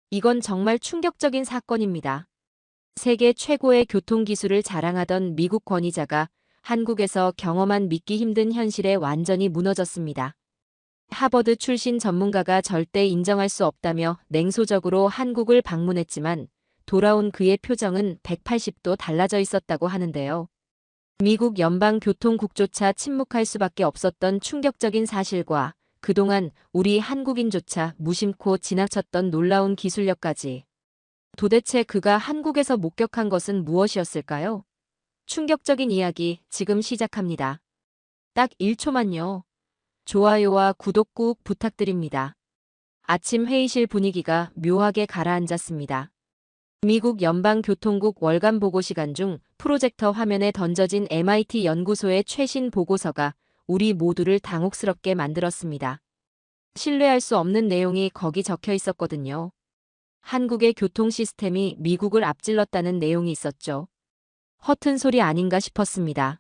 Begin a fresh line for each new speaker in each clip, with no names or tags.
이건 정말 충격적인 사건입니다. 세계 최고의 교통기술을 자랑하던 미국 권위자가 한국에서 경험한 믿기 힘든 현실에 완전히 무너졌습니다. 하버드 출신 전문가가 절대 인정할 수 없다며 냉소적으로 한국을 방문했지만 돌아온 그의 표정은 180도 달라져 있었다고 하는데요. 미국 연방교통국조차 침묵할 수밖에 없었던 충격적인 사실과 그동안 우리 한국인조차 무심코 지나쳤던 놀라운 기술력까지. 도대체 그가 한국에서 목격한 것은 무엇이었을까요? 충격적인 이야기 지금 시작합니다. 딱 1초만요. 좋아요와 구독 꾹 부탁드립니다. 아침 회의실 분위기가 묘하게 가라앉았습니다. 미국 연방교통국 월간 보고 시간 중 프로젝터 화면에 던져진 MIT 연구소의 최신 보고서가 우리 모두를 당혹스럽게 만들었습니다. 신뢰할 수 없는 내용이 거기 적혀 있었거든요. 한국의 교통 시스템이 미국을 앞질렀다는 내용이 있었죠. 허튼 소리 아닌가 싶었습니다.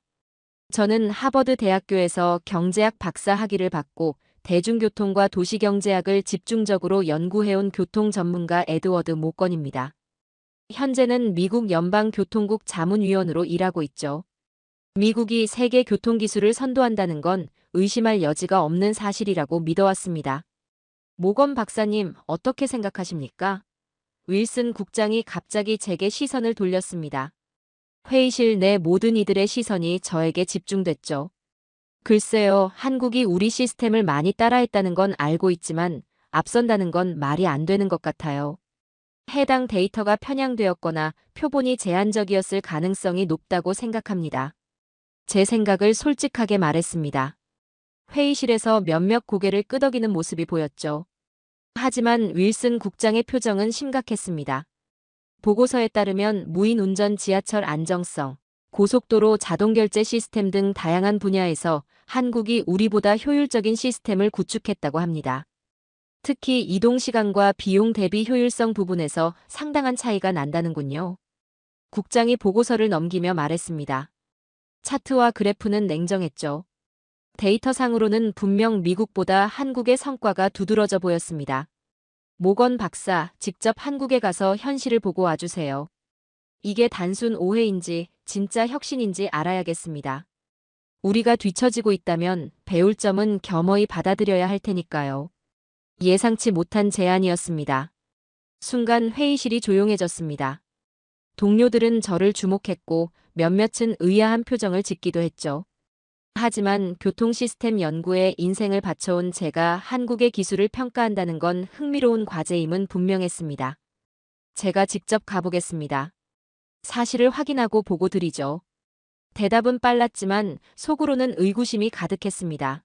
저는 하버드 대학교에서 경제학 박사 학위를 받고 대중교통과 도시경제학을 집중적으로 연구해온 교통 전문가 에드워드 모건입니다. 현재는 미국 연방교통국 자문위원으로 일하고 있죠. 미국이 세계 교통기술을 선도한다는 건 의심할 여지가 없는 사실이라고 믿어왔습니다. 모건 박사님, 어떻게 생각하십니까? 윌슨 국장이 갑자기 제게 시선을 돌렸습니다. 회의실 내 모든 이들의 시선이 저에게 집중됐죠. 글쎄요, 한국이 우리 시스템을 많이 따라했다는 건 알고 있지만 앞선다는 건 말이 안 되는 것 같아요. 해당 데이터가 편향되었거나 표본이 제한적이었을 가능성이 높다고 생각합니다. 제 생각을 솔직하게 말했습니다. 회의실에서 몇몇 고개를 끄덕이는 모습이 보였죠. 하지만 윌슨 국장의 표정은 심각했습니다. 보고서에 따르면 무인 운전 지하철 안정성, 고속도로 자동결제 시스템 등 다양한 분야에서 한국이 우리보다 효율적인 시스템을 구축했다고 합니다. 특히 이동시간과 비용 대비 효율성 부분에서 상당한 차이가 난다는군요. 국장이 보고서를 넘기며 말했습니다. 차트와 그래프는 냉정했죠. 데이터상으로는 분명 미국보다 한국의 성과가 두드러져 보였습니다. 모건 박사, 직접 한국에 가서 현실을 보고 와주세요. 이게 단순 오해인지 진짜 혁신인지 알아야겠습니다. 우리가 뒤처지고 있다면 배울 점은 겸허히 받아들여야 할 테니까요. 예상치 못한 제안이었습니다. 순간 회의실이 조용해졌습니다. 동료들은 저를 주목했고 몇몇은 의아한 표정을 짓기도 했죠. 하지만 교통 시스템 연구에 인생을 바쳐온 제가 한국의 기술을 평가한다는 건 흥미로운 과제임은 분명했습니다. 제가 직접 가보겠습니다. 사실을 확인하고 보고 드리죠. 대답은 빨랐지만 속으로는 의구심이 가득했습니다.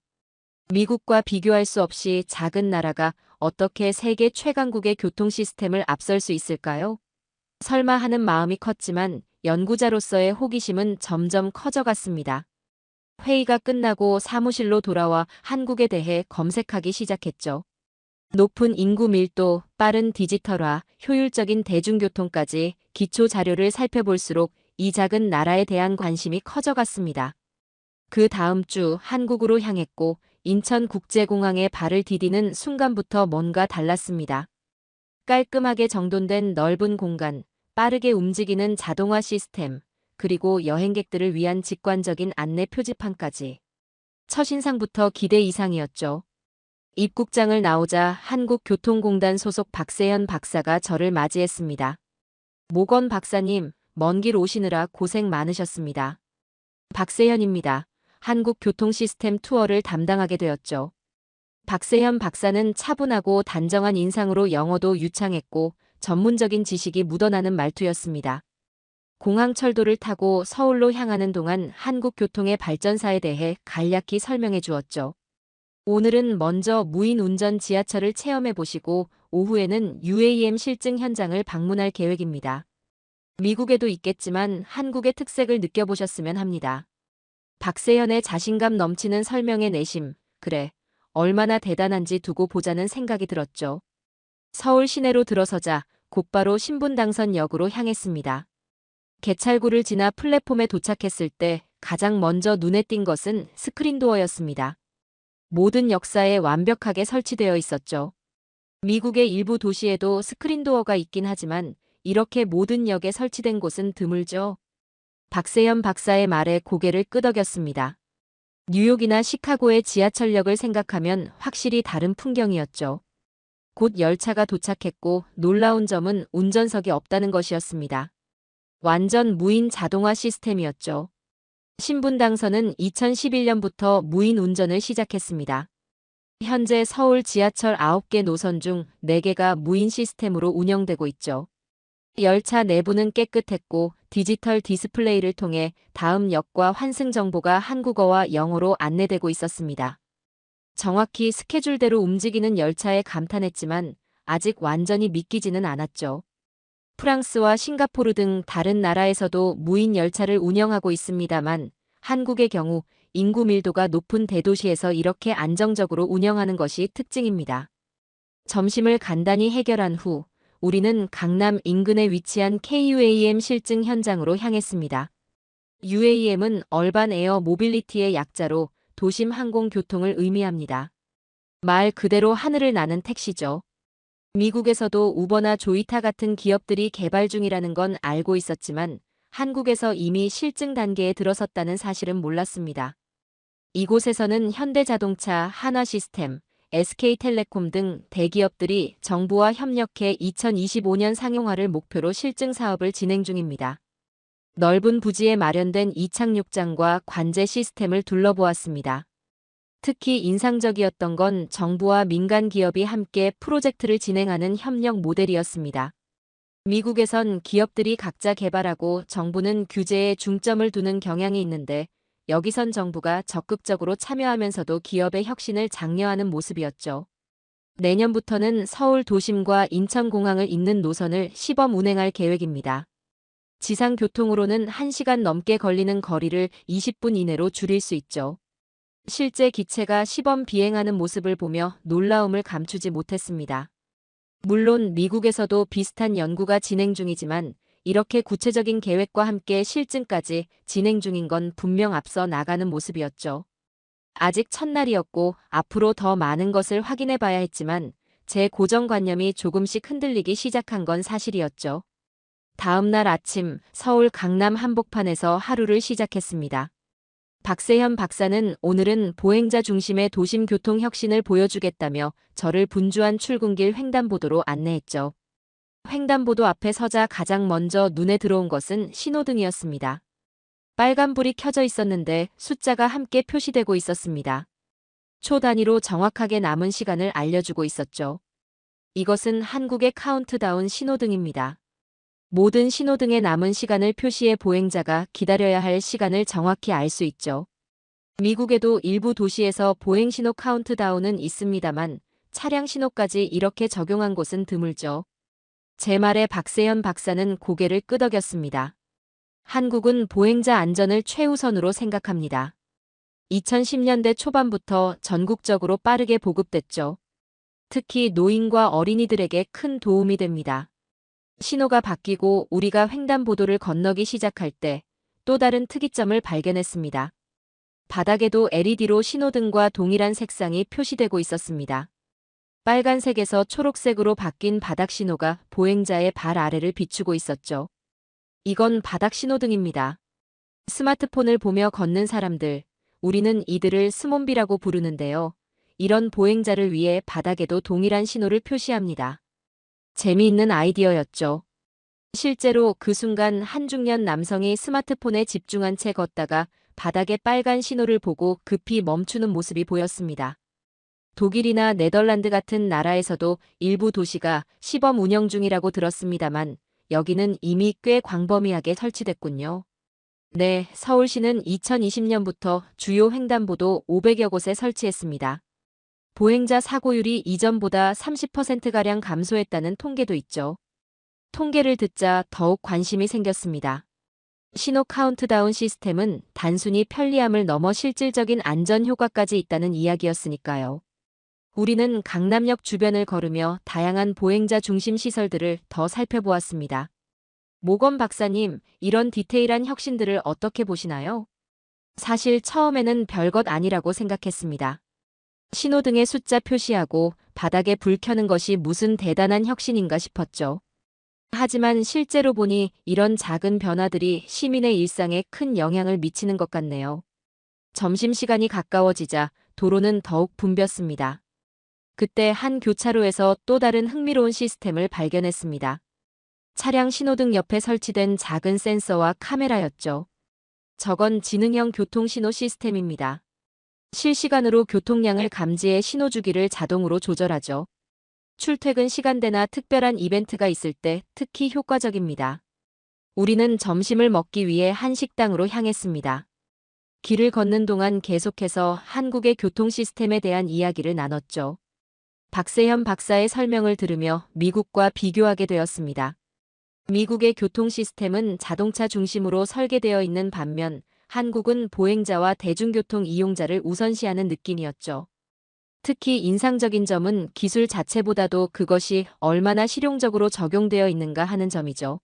미국과 비교할 수 없이 작은 나라가 어떻게 세계 최강국의 교통 시스템을 앞설 수 있을까요? 설마 하는 마음이 컸지만 연구자로서의 호기심은 점점 커져갔습니다. 회의가 끝나고 사무실로 돌아와 한국에 대해 검색하기 시작했죠. 높은 인구 밀도, 빠른 디지털화, 효율적인 대중교통까지 기초 자료를 살펴볼수록 이 작은 나라에 대한 관심이 커져갔습니다. 그 다음 주 한국으로 향했고 인천국제공항에 발을 디디는 순간부터 뭔가 달랐습니다. 깔끔하게 정돈된 넓은 공간, 빠르게 움직이는 자동화 시스템, 그리고 여행객들을 위한 직관적인 안내 표지판까지. 첫인상부터 기대 이상이었죠. 입국장을 나오자 한국교통공단 소속 박세현 박사가 저를 맞이했습니다. 모건 박사님, 먼 길 오시느라 고생 많으셨습니다. 박세현입니다. 한국교통시스템 투어를 담당하게 되었죠. 박세현 박사는 차분하고 단정한 인상으로 영어도 유창했고 전문적인 지식이 묻어나는 말투였습니다. 공항철도를 타고 서울로 향하는 동안 한국 교통의 발전사에 대해 간략히 설명해 주었죠. 오늘은 먼저 무인 운전 지하철을 체험해 보시고 오후에는 UAM 실증 현장을 방문할 계획입니다. 미국에도 있겠지만 한국의 특색을 느껴보셨으면 합니다. 박세현의 자신감 넘치는 설명의 내심, 그래, 얼마나 대단한지 두고 보자는 생각이 들었죠. 서울 시내로 들어서자 곧바로 신분당선역으로 향했습니다. 개찰구를 지나 플랫폼에 도착했을 때 가장 먼저 눈에 띈 것은 스크린도어였습니다. 모든 역사에 완벽하게 설치되어 있었죠. 미국의 일부 도시에도 스크린도어가 있긴 하지만 이렇게 모든 역에 설치된 곳은 드물죠. 박세현 박사의 말에 고개를 끄덕였습니다. 뉴욕이나 시카고의 지하철역을 생각하면 확실히 다른 풍경이었죠. 곧 열차가 도착했고 놀라운 점은 운전석이 없다는 것이었습니다. 완전 무인 자동화 시스템이었죠. 신분당선은 2011년부터 무인 운전을 시작했습니다. 현재 서울 지하철 9개 노선 중 4개가 무인 시스템으로 운영되고 있죠. 열차 내부는 깨끗했고 디지털 디스플레이를 통해 다음 역과 환승 정보가 한국어와 영어로 안내되고 있었습니다. 정확히 스케줄대로 움직이는 열차에 감탄했지만 아직 완전히 믿기지는 않았죠. 프랑스와 싱가포르 등 다른 나라에서도 무인 열차를 운영하고 있습니다만 한국의 경우 인구 밀도가 높은 대도시에서 이렇게 안정적으로 운영하는 것이 특징입니다. 점심을 간단히 해결한 후 우리는 강남 인근에 위치한 KUAM 실증 현장으로 향했습니다. UAM은 얼반 에어 모빌리티의 약자로 도심 항공교통을 의미합니다. 말 그대로 하늘을 나는 택시죠. 미국에서도 우버나 조이타 같은 기업들이 개발 중이라는 건 알고 있었지만 한국에서 이미 실증 단계에 들어섰다는 사실은 몰랐습니다. 이곳에서는 현대자동차, 한화시스템, SK텔레콤 등 대기업들이 정부와 협력해 2025년 상용화를 목표로 실증 사업을 진행 중입니다. 넓은 부지에 마련된 이착륙장과 관제 시스템을 둘러보았습니다. 특히 인상적이었던 건 정부와 민간 기업이 함께 프로젝트를 진행하는 협력 모델이었습니다. 미국에선 기업들이 각자 개발하고 정부는 규제에 중점을 두는 경향이 있는데 여기선 정부가 적극적으로 참여하면서도 기업의 혁신을 장려하는 모습이었죠. 내년부터는 서울 도심과 인천공항을 잇는 노선을 시범 운행할 계획입니다. 지상교통으로는 1시간 넘게 걸리는 거리를 20분 이내로 줄일 수 있죠. 실제 기체가 시범 비행하는 모습을 보며 놀라움을 감추지 못했습니다. 물론 미국에서도 비슷한 연구가 진행 중이지만 이렇게 구체적인 계획과 함께 실증까지 진행 중인 건 분명 앞서 나가는 모습이었죠. 아직 첫날이었고 앞으로 더 많은 것을 확인해 봐야 했지만 제 고정관념이 조금씩 흔들리기 시작한 건 사실이었죠. 다음 날 아침 서울 강남 한복판에서 하루를 시작했습니다. 박세현 박사는 오늘은 보행자 중심의 도심 교통 혁신을 보여주겠다며 저를 분주한 출근길 횡단보도로 안내했죠. 횡단보도 앞에 서자 가장 먼저 눈에 들어온 것은 신호등이었습니다. 빨간불이 켜져 있었는데 숫자가 함께 표시되고 있었습니다. 초 단위로 정확하게 남은 시간을 알려주고 있었죠. 이것은 한국의 카운트다운 신호등입니다. 모든 신호등에 남은 시간을 표시해 보행자가 기다려야 할 시간을 정확히 알 수 있죠. 미국에도 일부 도시에서 보행신호 카운트다운은 있습니다만 차량 신호까지 이렇게 적용한 곳은 드물죠. 제 말에 박세현 박사는 고개를 끄덕였습니다. 한국은 보행자 안전을 최우선으로 생각합니다. 2010년대 초반부터 전국적으로 빠르게 보급됐죠. 특히 노인과 어린이들에게 큰 도움이 됩니다. 신호가 바뀌고 우리가 횡단보도를 건너기 시작할 때 또 다른 특이점을 발견했습니다. 바닥에도 LED로 신호등과 동일한 색상이 표시되고 있었습니다. 빨간색에서 초록색으로 바뀐 바닥 신호가 보행자의 발 아래를 비추고 있었죠. 이건 바닥 신호등입니다. 스마트폰을 보며 걷는 사람들, 우리는 이들을 스몬비라고 부르는데요. 이런 보행자를 위해 바닥에도 동일한 신호를 표시합니다. 재미있는 아이디어였죠. 실제로 그 순간 한 중년 남성이 스마트폰에 집중한 채 걷다가 바닥에 빨간 신호를 보고 급히 멈추는 모습이 보였습니다. 독일이나 네덜란드 같은 나라에서도 일부 도시가 시범 운영 중이라고 들었습니다만 여기는 이미 꽤 광범위하게 설치됐군요. 네, 서울시는 2020년부터 주요 횡단보도 500여 곳에 설치했습니다. 보행자 사고율이 이전보다 30%가량 감소했다는 통계도 있죠. 통계를 듣자 더욱 관심이 생겼습니다. 신호 카운트다운 시스템은 단순히 편리함을 넘어 실질적인 안전 효과까지 있다는 이야기였으니까요. 우리는 강남역 주변을 걸으며 다양한 보행자 중심 시설들을 더 살펴보았습니다. 모건 박사님, 이런 디테일한 혁신들을 어떻게 보시나요? 사실 처음에는 별것 아니라고 생각했습니다. 신호등에 숫자 표시하고 바닥에 불 켜는 것이 무슨 대단한 혁신인가 싶었죠. 하지만 실제로 보니 이런 작은 변화들이 시민의 일상에 큰 영향을 미치는 것 같네요. 점심시간이 가까워지자 도로는 더욱 붐볐습니다. 그때 한 교차로에서 또 다른 흥미로운 시스템을 발견했습니다. 차량 신호등 옆에 설치된 작은 센서와 카메라였죠. 저건 지능형 교통신호 시스템입니다. 실시간으로 교통량을 감지해 신호 주기를 자동으로 조절하죠. 출퇴근 시간대나 특별한 이벤트가 있을 때 특히 효과적입니다. 우리는 점심을 먹기 위해 한 식당으로 향했습니다. 길을 걷는 동안 계속해서 한국의 교통 시스템에 대한 이야기를 나눴죠. 박세현 박사의 설명을 들으며 미국과 비교하게 되었습니다. 미국의 교통 시스템은 자동차 중심으로 설계되어 있는 반면 한국은 보행자와 대중교통 이용자를 우선시하는 느낌이었죠. 특히 인상적인 점은 기술 자체보다도 그것이 얼마나 실용적으로 적용되어 있는가 하는 점이죠.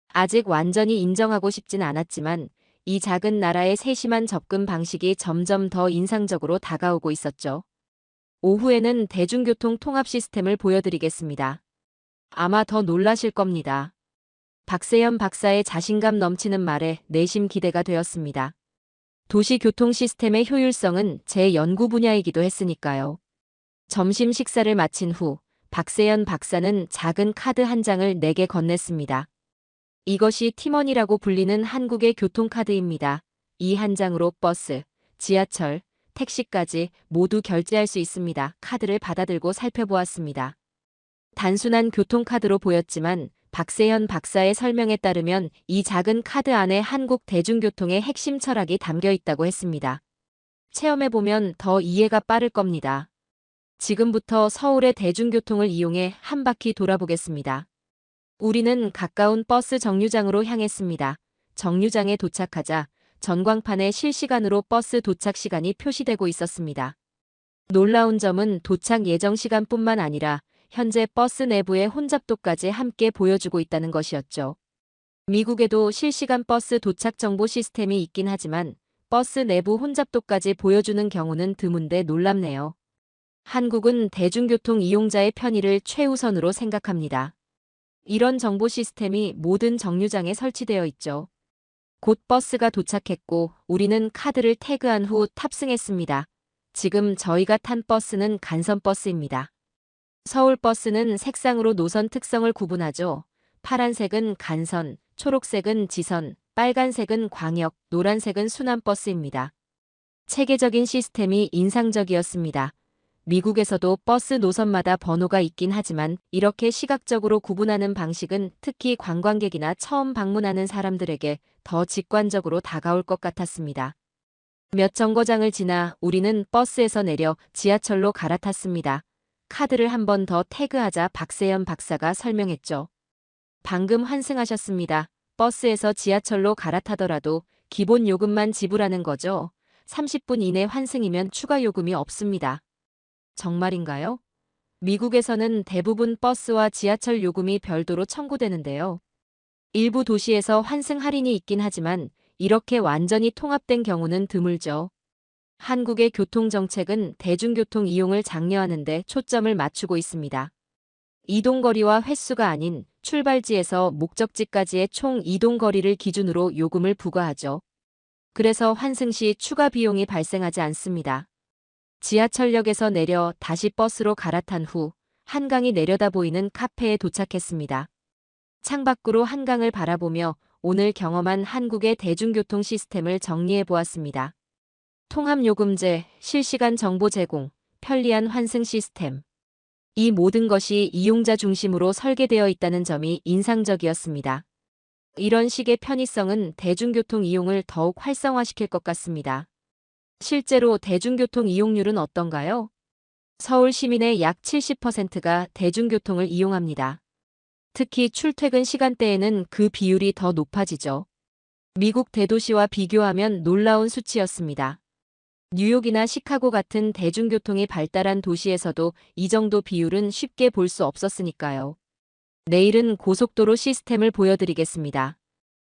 아직 완전히 인정하고 싶진 않았지만 이 작은 나라의 세심한 접근 방식이 점점 더 인상적으로 다가오고 있었죠. 오후에는 대중교통 통합 시스템을 보여드리겠습니다. 아마 더 놀라실 겁니다. 박세현 박사의 자신감 넘치는 말에 내심 기대가 되었습니다. 도시교통 시스템의 효율성은 제 연구 분야이기도 했으니까요. 점심 식사를 마친 후 박세현 박사는 작은 카드 한 장을 내게 건넸습니다. 이것이 티머니라고 불리는 한국의 교통카드입니다. 이 한 장으로 버스, 지하철, 택시까지 모두 결제할 수 있습니다. 카드를 받아들고 살펴보았습니다. 단순한 교통카드로 보였지만 박세현 박사의 설명에 따르면 이 작은 카드 안에 한국 대중교통의 핵심 철학이 담겨 있다고 했습니다. 체험해보면 더 이해가 빠를 겁니다. 지금부터 서울의 대중교통을 이용해 한 바퀴 돌아보겠습니다. 우리는 가까운 버스 정류장으로 향했습니다. 정류장에 도착하자 전광판에 실시간으로 버스 도착 시간이 표시되고 있었습니다. 놀라운 점은 도착 예정 시간뿐만 아니라 현재 버스 내부의 혼잡도까지 함께 보여주고 있다는 것이었죠. 미국에도 실시간 버스 도착 정보 시스템이 있긴 하지만 버스 내부 혼잡도까지 보여주는 경우는 드문데 놀랍네요. 한국은 대중교통 이용자의 편의를 최우선으로 생각합니다. 이런 정보 시스템이 모든 정류장에 설치되어 있죠. 곧 버스가 도착했고 우리는 카드를 태그한 후 탑승했습니다. 지금 저희가 탄 버스는 간선버스입니다. 서울버스는 색상으로 노선 특성을 구분하죠. 파란색은 간선, 초록색은 지선, 빨간색은 광역, 노란색은 순환버스입니다. 체계적인 시스템이 인상적이었습니다. 미국에서도 버스 노선마다 번호가 있긴 하지만 이렇게 시각적으로 구분하는 방식은 특히 관광객이나 처음 방문하는 사람들에게 더 직관적으로 다가올 것 같았습니다. 몇 정거장을 지나 우리는 버스에서 내려 지하철로 갈아탔습니다. 카드를 한 번 더 태그하자 박세현 박사가 설명했죠. 방금 환승하셨습니다. 버스에서 지하철로 갈아타더라도 기본 요금만 지불하는 거죠. 30분 이내 환승이면 추가 요금이 없습니다. 정말인가요? 미국에서는 대부분 버스와 지하철 요금이 별도로 청구되는데요. 일부 도시에서 환승 할인이 있긴 하지만 이렇게 완전히 통합된 경우는 드물죠. 한국의 교통정책은 대중교통 이용을 장려하는 데 초점을 맞추고 있습니다. 이동거리와 횟수가 아닌 출발지에서 목적지까지의 총 이동거리를 기준으로 요금을 부과하죠. 그래서 환승 시 추가 비용이 발생하지 않습니다. 지하철역에서 내려 다시 버스로 갈아탄 후 한강이 내려다 보이는 카페에 도착했습니다. 창밖으로 한강을 바라보며 오늘 경험한 한국의 대중교통 시스템을 정리해 보았습니다. 통합요금제, 실시간 정보 제공, 편리한 환승 시스템. 이 모든 것이 이용자 중심으로 설계되어 있다는 점이 인상적이었습니다. 이런 식의 편의성은 대중교통 이용을 더욱 활성화시킬 것 같습니다. 실제로 대중교통 이용률은 어떤가요? 서울 시민의 약 70%가 대중교통을 이용합니다. 특히 출퇴근 시간대에는 그 비율이 더 높아지죠. 미국 대도시와 비교하면 놀라운 수치였습니다. 뉴욕이나 시카고 같은 대중교통이 발달한 도시에서도 이 정도 비율은 쉽게 볼 수 없었으니까요. 내일은 고속도로 시스템을 보여드리겠습니다.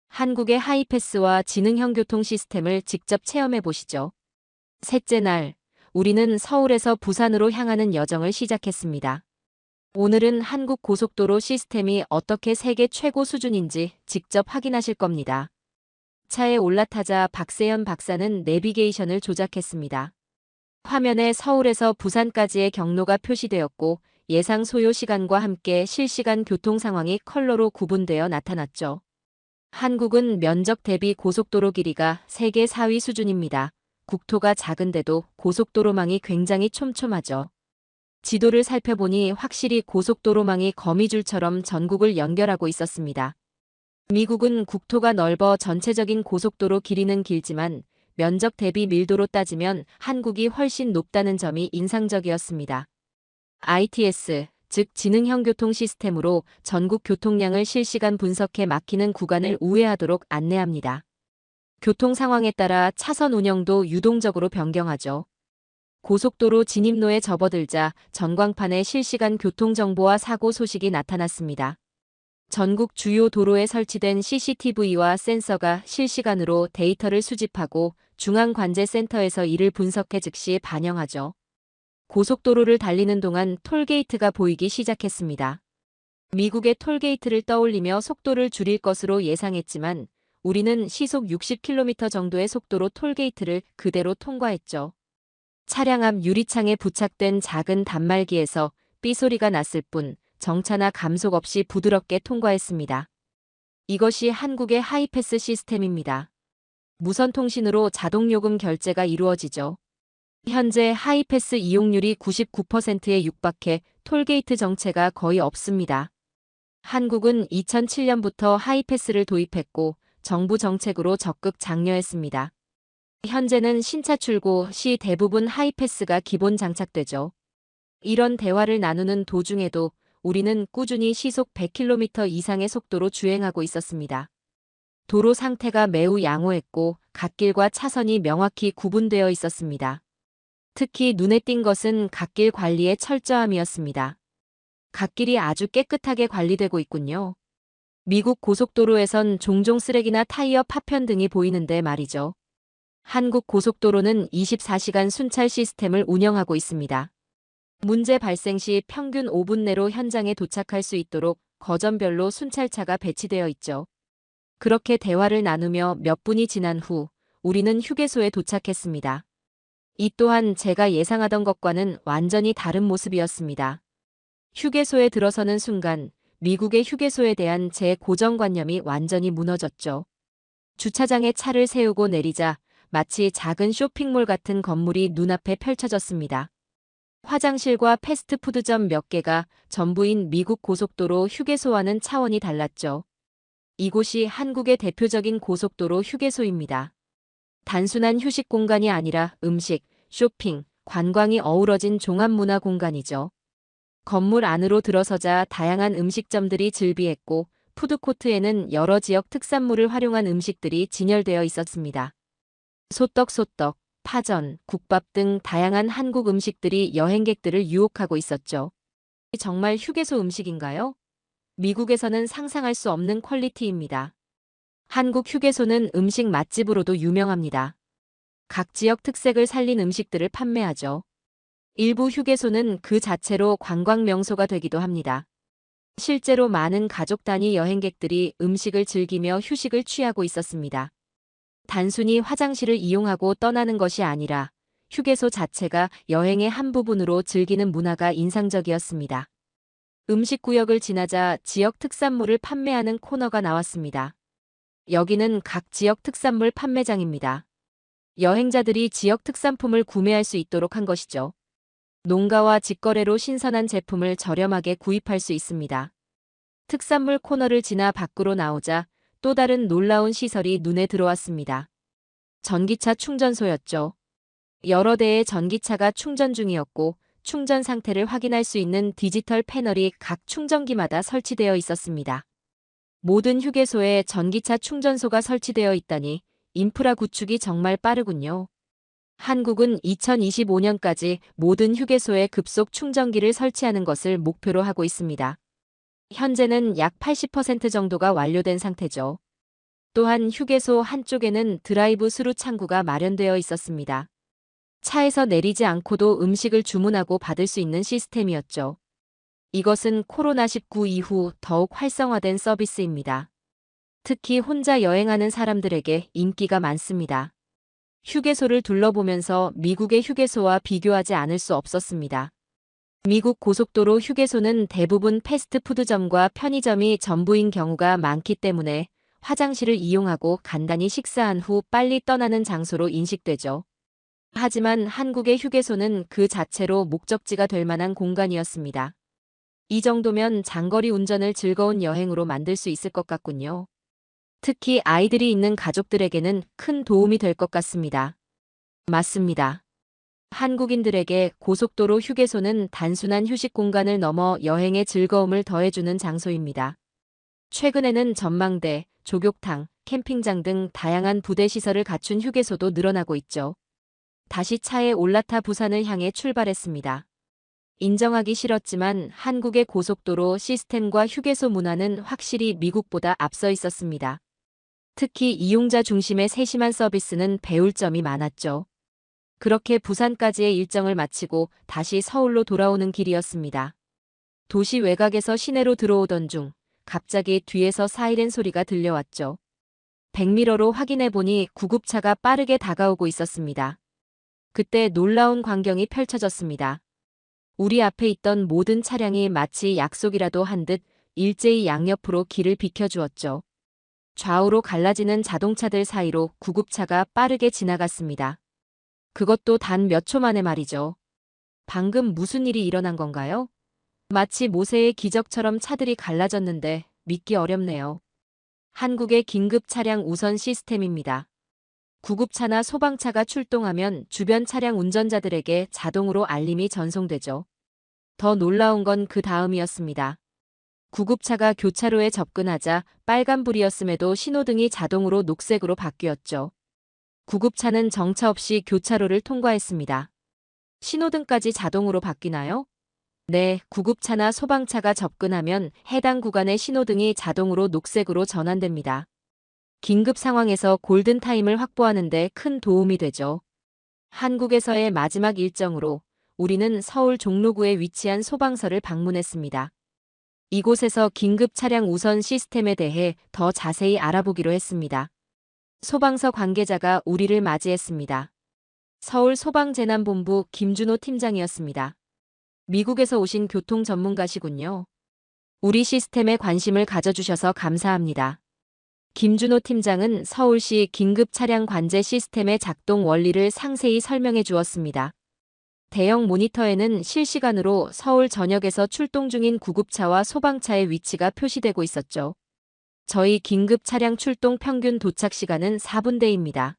한국의 하이패스와 지능형 교통 시스템을 직접 체험해 보시죠. 셋째 날, 우리는 서울에서 부산으로 향하는 여정을 시작했습니다. 오늘은 한국 고속도로 시스템이 어떻게 세계 최고 수준인지 직접 확인하실 겁니다. 차에 올라타자 박세현 박사는 내비게이션을 조작했습니다. 화면에 서울에서 부산까지의 경로가 표시되었고 예상 소요 시간과 함께 실시간 교통 상황이 컬러로 구분되어 나타났죠. 한국은 면적 대비 고속도로 길이가 세계 4위 수준입니다. 국토가 작은데도 고속도로망이 굉장히 촘촘하죠. 지도를 살펴보니 확실히 고속도로망이 거미줄처럼 전국을 연결하고 있었습니다. 미국은 국토가 넓어 전체적인 고속도로 길이는 길지만 면적 대비 밀도로 따지면 한국이 훨씬 높다는 점이 인상적이었습니다. ITS, 즉 지능형 교통 시스템으로 전국 교통량을 실시간 분석해 막히는 구간을 우회하도록 안내합니다. 교통 상황에 따라 차선 운영도 유동적으로 변경하죠. 고속도로 진입로에 접어들자 전광판에 실시간 교통정보와 사고 소식이 나타났습니다. 전국 주요 도로에 설치된 CCTV와 센서가 실시간으로 데이터를 수집하고 중앙관제센터에서 이를 분석해 즉시 반영하죠. 고속도로를 달리는 동안 톨게이트가 보이기 시작했습니다. 미국의 톨게이트를 떠올리며 속도를 줄일 것으로 예상했지만 우리는 시속 60km 정도의 속도로 톨게이트를 그대로 통과했죠. 차량 앞 유리창에 부착된 작은 단말기에서 삐소리가 났을 뿐 정차나 감속 없이 부드럽게 통과했습니다. 이것이 한국의 하이패스 시스템입니다. 무선 통신으로 자동요금 결제가 이루어지죠. 현재 하이패스 이용률이 99%에 육박해 톨게이트 정체가 거의 없습니다. 한국은 2007년부터 하이패스를 도입했고 정부 정책으로 적극 장려했습니다. 현재는 신차 출고 시 대부분 하이패스가 기본 장착되죠. 이런 대화를 나누는 도중에도 우리는 꾸준히 시속 100km 이상의 속도로 주행하고 있었습니다. 도로 상태가 매우 양호했고 갓길과 차선이 명확히 구분되어 있었습니다. 특히 눈에 띈 것은 갓길 관리의 철저함이었습니다. 갓길이 아주 깨끗하게 관리되고 있군요. 미국 고속도로에선 종종 쓰레기나 타이어 파편 등이 보이는데 말이죠. 한국 고속도로는 24시간 순찰 시스템을 운영하고 있습니다. 문제 발생 시 평균 5분 내로 현장에 도착할 수 있도록 거점별로 순찰차가 배치되어 있죠. 그렇게 대화를 나누며 몇 분이 지난 후 우리는 휴게소에 도착했습니다. 이 또한 제가 예상하던 것과는 완전히 다른 모습이었습니다. 휴게소에 들어서는 순간 미국의 휴게소에 대한 제 고정관념이 완전히 무너졌죠. 주차장에 차를 세우고 내리자 마치 작은 쇼핑몰 같은 건물이 눈앞에 펼쳐졌습니다. 화장실과 패스트푸드점 몇 개가 전부인 미국 고속도로 휴게소와는 차원이 달랐죠. 이곳이 한국의 대표적인 고속도로 휴게소입니다. 단순한 휴식 공간이 아니라 음식, 쇼핑, 관광이 어우러진 종합문화 공간이죠. 건물 안으로 들어서자 다양한 음식점들이 즐비했고 푸드코트에는 여러 지역 특산물을 활용한 음식들이 진열되어 있었습니다. 소떡소떡, 파전, 국밥 등 다양한 한국 음식들이 여행객들을 유혹하고 있었죠. 정말 휴게소 음식인가요? 미국에서는 상상할 수 없는 퀄리티입니다. 한국 휴게소는 음식 맛집으로도 유명합니다. 각 지역 특색을 살린 음식들을 판매하죠. 일부 휴게소는 그 자체로 관광 명소가 되기도 합니다. 실제로 많은 가족 단위 여행객들이 음식을 즐기며 휴식을 취하고 있었습니다. 단순히 화장실을 이용하고 떠나는 것이 아니라 휴게소 자체가 여행의 한 부분으로 즐기는 문화가 인상적이었습니다. 음식 구역을 지나자 지역 특산물을 판매하는 코너가 나왔습니다. 여기는 각 지역 특산물 판매장입니다. 여행자들이 지역 특산품을 구매할 수 있도록 한 것이죠. 농가와 직거래로 신선한 제품을 저렴하게 구입할 수 있습니다. 특산물 코너를 지나 밖으로 나오자 또 다른 놀라운 시설이 눈에 들어왔습니다. 전기차 충전소였죠. 여러 대의 전기차가 충전 중이었고 충전 상태를 확인할 수 있는 디지털 패널이 각 충전기마다 설치되어 있었습니다. 모든 휴게소에 전기차 충전소가 설치되어 있다니 인프라 구축이 정말 빠르군요. 한국은 2025년까지 모든 휴게소에 급속 충전기를 설치하는 것을 목표로 하고 있습니다. 현재는 약 80% 정도가 완료된 상태죠. 또한 휴게소 한쪽에는 드라이브 스루 창구가 마련되어 있었습니다. 차에서 내리지 않고도 음식을 주문하고 받을 수 있는 시스템이었죠. 이것은 코로나19 이후 더욱 활성화된 서비스입니다. 특히 혼자 여행하는 사람들에게 인기가 많습니다. 휴게소를 둘러보면서 미국의 휴게소와 비교하지 않을 수 없었습니다. 미국 고속도로 휴게소는 대부분 패스트푸드점과 편의점이 전부인 경우가 많기 때문에 화장실을 이용하고 간단히 식사한 후 빨리 떠나는 장소로 인식되죠. 하지만 한국의 휴게소는 그 자체로 목적지가 될 만한 공간이었습니다. 이 정도면 장거리 운전을 즐거운 여행으로 만들 수 있을 것 같군요. 특히 아이들이 있는 가족들에게는 큰 도움이 될 것 같습니다. 맞습니다. 한국인들에게 고속도로 휴게소는 단순한 휴식 공간을 넘어 여행의 즐거움을 더해주는 장소입니다. 최근에는 전망대, 조격탕, 캠핑장 등 다양한 부대 시설을 갖춘 휴게소도 늘어나고 있죠. 다시 차에 올라타 부산을 향해 출발했습니다. 인정하기 싫었지만 한국의 고속도로 시스템과 휴게소 문화는 확실히 미국보다 앞서 있었습니다. 특히 이용자 중심의 세심한 서비스는 배울 점이 많았죠. 그렇게 부산까지의 일정을 마치고 다시 서울로 돌아오는 길이었습니다. 도시 외곽에서 시내로 들어오던 중 갑자기 뒤에서 사이렌 소리가 들려왔죠. 백미러로 확인해보니 구급차가 빠르게 다가오고 있었습니다. 그때 놀라운 광경이 펼쳐졌습니다. 우리 앞에 있던 모든 차량이 마치 약속이라도 한 듯 일제히 양옆으로 길을 비켜주었죠. 좌우로 갈라지는 자동차들 사이로 구급차가 빠르게 지나갔습니다. 그것도 단 몇 초 만에 말이죠. 방금 무슨 일이 일어난 건가요? 마치 모세의 기적처럼 차들이 갈라졌는데 믿기 어렵네요. 한국의 긴급 차량 우선 시스템입니다. 구급차나 소방차가 출동하면 주변 차량 운전자들에게 자동으로 알림이 전송되죠. 더 놀라운 건 그 다음이었습니다. 구급차가 교차로에 접근하자 빨간불이었음에도 신호등이 자동으로 녹색으로 바뀌었죠. 구급차는 정차 없이 교차로를 통과했습니다. 신호등까지 자동으로 바뀌나요? 네, 구급차나 소방차가 접근하면 해당 구간의 신호등이 자동으로 녹색으로 전환됩니다. 긴급 상황에서 골든타임을 확보하는 데 큰 도움이 되죠. 한국에서의 마지막 일정으로 우리는 서울 종로구에 위치한 소방서를 방문했습니다. 이곳에서 긴급 차량 우선 시스템에 대해 더 자세히 알아보기로 했습니다. 소방서 관계자가 우리를 맞이했습니다. 서울소방재난본부 김준호 팀장이었습니다. 미국에서 오신 교통 전문가시군요. 우리 시스템에 관심을 가져주셔서 감사합니다. 김준호 팀장은 서울시 긴급 차량 관제 시스템의 작동 원리를 상세히 설명해 주었습니다. 대형 모니터에는 실시간으로 서울 전역에서 출동 중인 구급차와 소방차의 위치가 표시되고 있었죠. 저희 긴급 차량 출동 평균 도착 시간은 4분대입니다.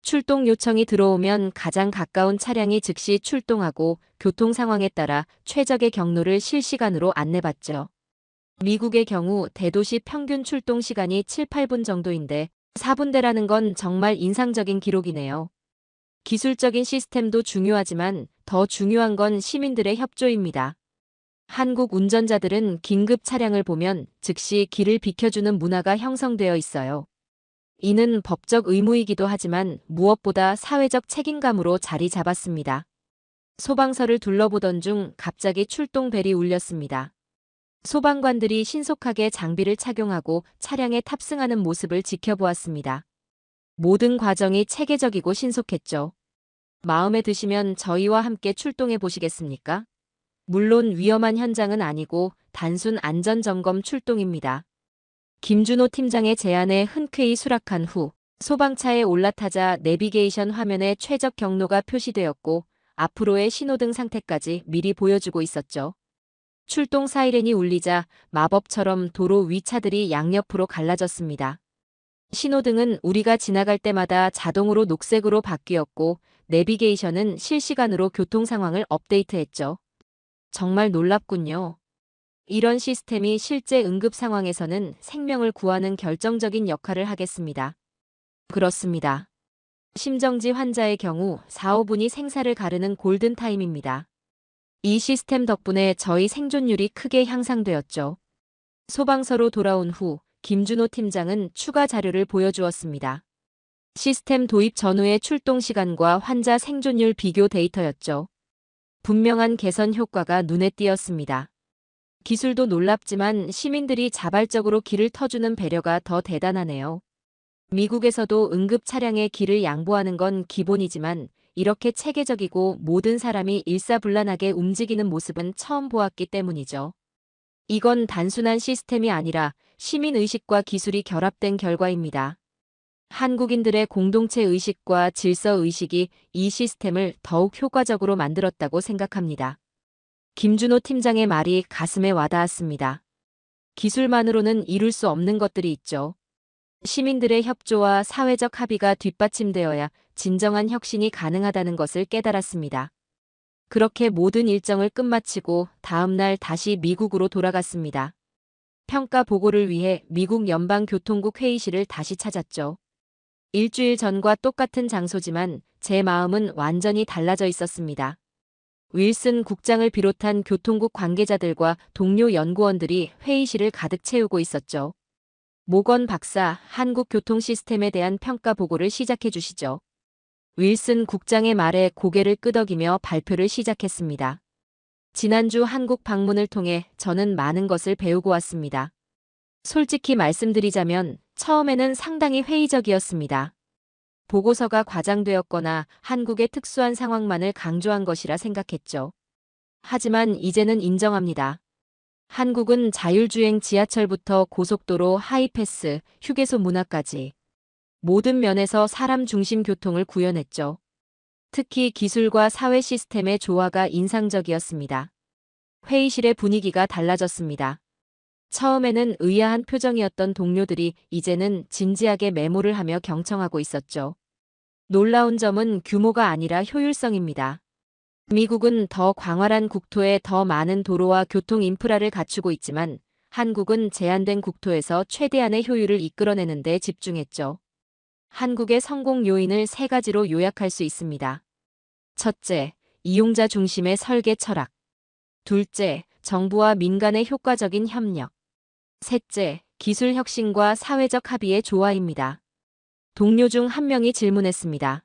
출동 요청이 들어오면 가장 가까운 차량이 즉시 출동하고 교통 상황에 따라 최적의 경로를 실시간으로 안내받죠. 미국의 경우 대도시 평균 출동 시간이 7, 8분 정도인데 4분대라는 건 정말 인상적인 기록이네요. 기술적인 시스템도 중요하지만 더 중요한 건 시민들의 협조입니다. 한국 운전자들은 긴급 차량을 보면 즉시 길을 비켜주는 문화가 형성되어 있어요. 이는 법적 의무이기도 하지만 무엇보다 사회적 책임감으로 자리 잡았습니다. 소방서를 둘러보던 중 갑자기 출동벨이 울렸습니다. 소방관들이 신속하게 장비를 착용하고 차량에 탑승하는 모습을 지켜보았습니다. 모든 과정이 체계적이고 신속했죠. 마음에 드시면 저희와 함께 출동해 보시겠습니까? 물론 위험한 현장은 아니고 단순 안전점검 출동입니다. 김준호 팀장의 제안에 흔쾌히 수락한 후 소방차에 올라타자 내비게이션 화면에 최적 경로가 표시되었고 앞으로의 신호등 상태까지 미리 보여주고 있었죠. 출동 사이렌이 울리자 마법처럼 도로 위 차들이 양옆으로 갈라졌습니다. 신호등은 우리가 지나갈 때마다 자동으로 녹색으로 바뀌었고 내비게이션은 실시간으로 교통 상황을 업데이트했죠. 정말 놀랍군요. 이런 시스템이 실제 응급 상황에서는 생명을 구하는 결정적인 역할을 하겠습니다. 그렇습니다. 심정지 환자의 경우 4, 5분이 생사를 가르는 골든타임입니다. 이 시스템 덕분에 저희 생존율이 크게 향상되었죠. 소방서로 돌아온 후 김준호 팀장은 추가 자료를 보여주었습니다. 시스템 도입 전후의 출동 시간과 환자 생존율 비교 데이터였죠. 분명한 개선 효과가 눈에 띄었습니다. 기술도 놀랍지만 시민들이 자발적으로 길을 터주는 배려가 더 대단하네요. 미국에서도 응급 차량에 길을 양보하는 건 기본이지만 이렇게 체계적이고 모든 사람이 일사불란하게 움직이는 모습은 처음 보았기 때문이죠. 이건 단순한 시스템이 아니라 시민의식과 기술이 결합된 결과입니다. 한국인들의 공동체 의식과 질서 의식이 이 시스템을 더욱 효과적으로 만들었다고 생각합니다. 김준호 팀장의 말이 가슴에 와닿았습니다. 기술만으로는 이룰 수 없는 것들이 있죠. 시민들의 협조와 사회적 합의가 뒷받침되어야 진정한 혁신이 가능하다는 것을 깨달았습니다. 그렇게 모든 일정을 끝마치고 다음 날 다시 미국으로 돌아갔습니다. 평가 보고를 위해 미국 연방교통국 회의실을 다시 찾았죠. 일주일 전과 똑같은 장소지만 제 마음은 완전히 달라져 있었습니다. 윌슨 국장을 비롯한 교통국 관계자들과 동료 연구원들이 회의실을 가득 채우고 있었죠. 모건 박사, 한국 교통 시스템에 대한 평가 보고를 시작해 주시죠. 윌슨 국장의 말에 고개를 끄덕이며 발표를 시작했습니다. 지난주 한국 방문을 통해 저는 많은 것을 배우고 왔습니다. 솔직히 말씀드리자면 처음에는 상당히 회의적이었습니다. 보고서가 과장되었거나 한국의 특수한 상황만을 강조한 것이라 생각했죠. 하지만 이제는 인정합니다. 한국은 자율주행 지하철부터 고속도로, 하이패스, 휴게소 문화까지 모든 면에서 사람 중심 교통을 구현했죠. 특히 기술과 사회 시스템의 조화가 인상적이었습니다. 회의실의 분위기가 달라졌습니다. 처음에는 의아한 표정이었던 동료들이 이제는 진지하게 메모를 하며 경청하고 있었죠. 놀라운 점은 규모가 아니라 효율성입니다. 미국은 더 광활한 국토에 더 많은 도로와 교통 인프라를 갖추고 있지만 한국은 제한된 국토에서 최대한의 효율을 이끌어내는 데 집중했죠. 한국의 성공 요인을 세 가지로 요약할 수 있습니다. 첫째, 이용자 중심의 설계 철학. 둘째, 정부와 민간의 효과적인 협력. 셋째, 기술 혁신과 사회적 합의의 조화입니다. 동료 중 한 명이 질문했습니다.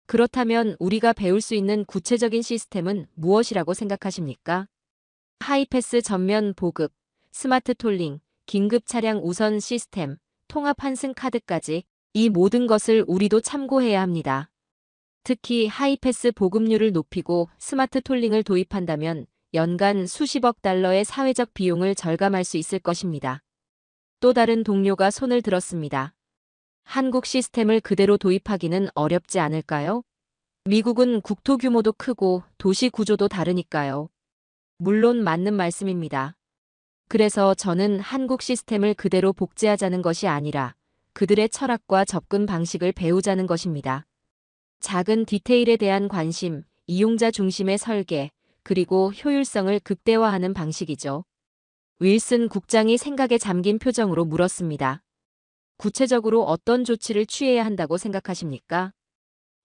그렇다면 우리가 배울 수 있는 구체적인 시스템은 무엇이라고 생각하십니까? 하이패스 전면 보급, 스마트 톨링, 긴급 차량 우선 시스템, 통합 환승 카드까지 이 모든 것을 우리도 참고해야 합니다. 특히 하이패스 보급률을 높이고 스마트 톨링을 도입한다면 연간 수십억 달러의 사회적 비용을 절감할 수 있을 것입니다. 또 다른 동료가 손을 들었습니다. 한국 시스템을 그대로 도입하기는 어렵지 않을까요? 미국은 국토 규모도 크고 도시 구조도 다르니까요. 물론 맞는 말씀입니다. 그래서 저는 한국 시스템을 그대로 복제하자는 것이 아니라 그들의 철학과 접근 방식을 배우자는 것입니다. 작은 디테일에 대한 관심, 이용자 중심의 설계, 그리고 효율성을 극대화하는 방식이죠. 윌슨 국장이 생각에 잠긴 표정으로 물었습니다. 구체적으로 어떤 조치를 취해야 한다고 생각하십니까?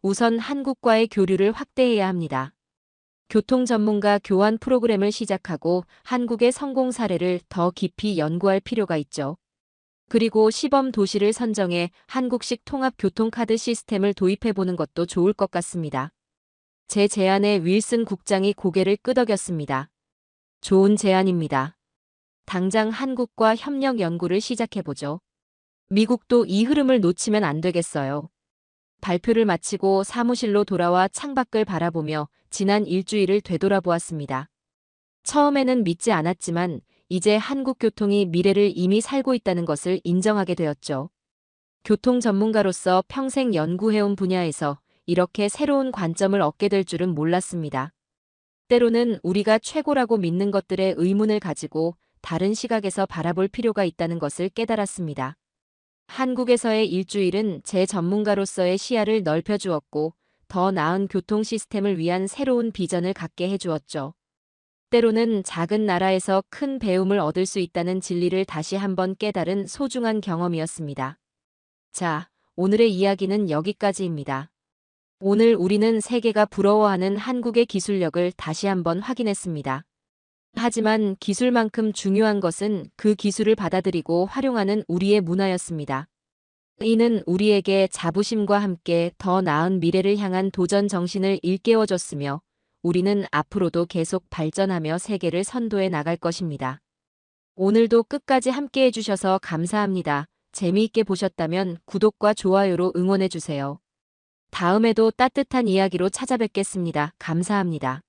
우선 한국과의 교류를 확대해야 합니다. 교통 전문가 교환 프로그램을 시작하고 한국의 성공 사례를 더 깊이 연구할 필요가 있죠. 그리고 시범 도시를 선정해 한국식 통합 교통카드 시스템을 도입해보는 것도 좋을 것 같습니다. 제 제안에 윌슨 국장이 고개를 끄덕였습니다. 좋은 제안입니다. 당장 한국과 협력 연구를 시작해보죠. 미국도 이 흐름을 놓치면 안 되겠어요. 발표를 마치고 사무실로 돌아와 창밖을 바라보며 지난 일주일을 되돌아보았습니다. 처음에는 믿지 않았지만 이제 한국 교통이 미래를 이미 살고 있다는 것을 인정하게 되었죠. 교통 전문가로서 평생 연구해온 분야에서 이렇게 새로운 관점을 얻게 될 줄은 몰랐습니다. 때로는 우리가 최고라고 믿는 것들의 의문을 가지고 다른 시각에서 바라볼 필요가 있다는 것을 깨달았습니다. 한국에서의 일주일은 제 전문가로서의 시야를 넓혀주었고 더 나은 교통 시스템을 위한 새로운 비전을 갖게 해주었죠. 때로는 작은 나라에서 큰 배움을 얻을 수 있다는 진리를 다시 한번 깨달은 소중한 경험이었습니다. 자, 오늘의 이야기는 여기까지입니다. 오늘 우리는 세계가 부러워하는 한국의 기술력을 다시 한번 확인했습니다. 하지만 기술만큼 중요한 것은 그 기술을 받아들이고 활용하는 우리의 문화였습니다. 이는 우리에게 자부심과 함께 더 나은 미래를 향한 도전 정신을 일깨워줬으며 우리는 앞으로도 계속 발전하며 세계를 선도해 나갈 것입니다. 오늘도 끝까지 함께 해주셔서 감사합니다. 재미있게 보셨다면 구독과 좋아요로 응원해주세요. 다음에도 따뜻한 이야기로 찾아뵙겠습니다. 감사합니다.